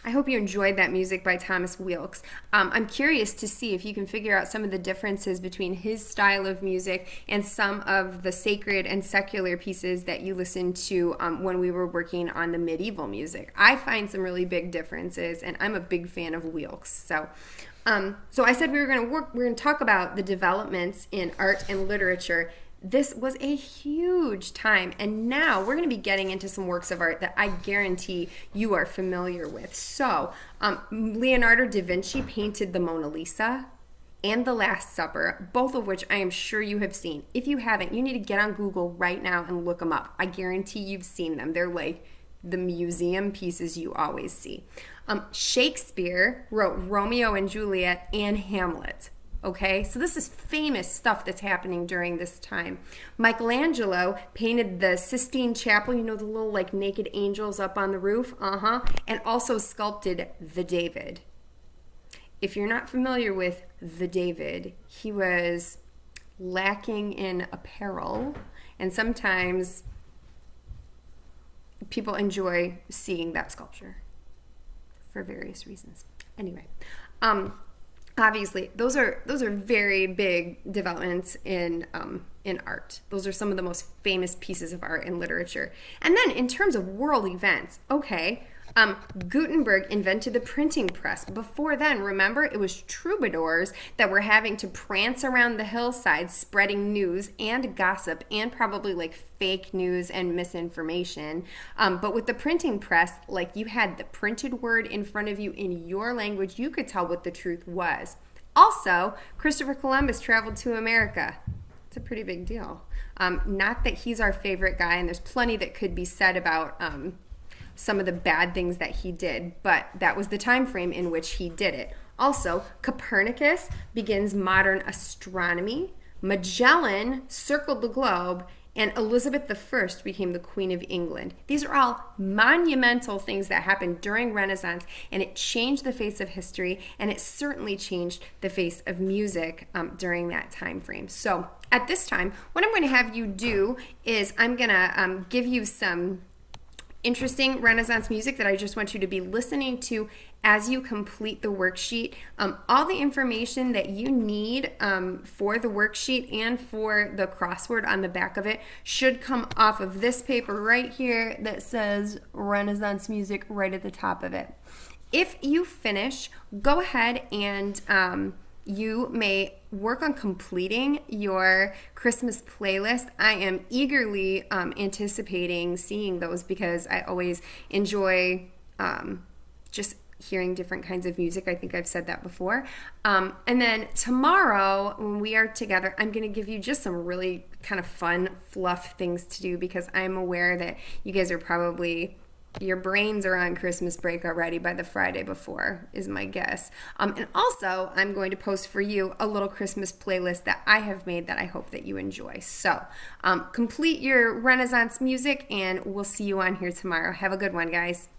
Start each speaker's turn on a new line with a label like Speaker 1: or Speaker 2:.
Speaker 1: I hope you enjoyed that music by Thomas Weelks. I'm curious to see if you can figure out some of the differences between his style of music and some of the sacred and secular pieces that you listened to when we were working on the medieval music. I find some really big differences, and I'm a big fan of Weelks. So I said we're going to talk about the developments in art and literature. This was a huge time, and now we're going to be getting into some works of art that I guarantee you are familiar with. So, Leonardo da Vinci painted the Mona Lisa and the Last Supper, both of which I am sure you have seen. If you haven't, you need to get on Google right now and look them up. I guarantee you've seen them. They're like the museum pieces you always see. Shakespeare wrote Romeo and Juliet and Hamlet. Okay, so this is famous stuff that's happening during this time. Michelangelo painted the Sistine Chapel, you know, the little like naked angels up on the roof, and also sculpted the David. If you're not familiar with the David, he was lacking in apparel, and sometimes people enjoy seeing that sculpture for various reasons. Anyway, obviously, those are very big developments in art. Those are some of the most famous pieces of art and literature. And then in terms of world events, Gutenberg invented the printing press. Before then, remember, it was troubadours that were having to prance around the hillside spreading news and gossip and probably like fake news and misinformation. But with the printing press, like you had the printed word in front of you in your language, you could tell what the truth was. Also, Christopher Columbus traveled to America. It's a pretty big deal. Not that he's our favorite guy, and there's plenty that could be said about some of the bad things that he did, but that was the time frame in which he did it. Also, Copernicus begins modern astronomy, Magellan circled the globe, and Elizabeth I became the Queen of England. These are all monumental things that happened during Renaissance, and it changed the face of history, and it certainly changed the face of music during that time frame. So at this time, what I'm going to have you do is I'm going to give you some interesting Renaissance music that I just want you to be listening to as you complete the worksheet. All the information that you need for the worksheet and for the crossword on the back of it should come off of this paper right here that says Renaissance music right at the top of it. If you finish, go ahead and you may work on completing your Christmas playlist. I am eagerly anticipating seeing those because I always enjoy just hearing different kinds of music. I think I've said that before. And then tomorrow when we are together, I'm going to give you just some really kind of fun, fluff things to do because I'm aware that you guys are probably your brains are on Christmas break already by the Friday before, is my guess. And also, I'm going to post for you a little Christmas playlist that I have made that I hope that you enjoy. So, complete your Renaissance music, and we'll see you on here tomorrow. Have a good one, guys.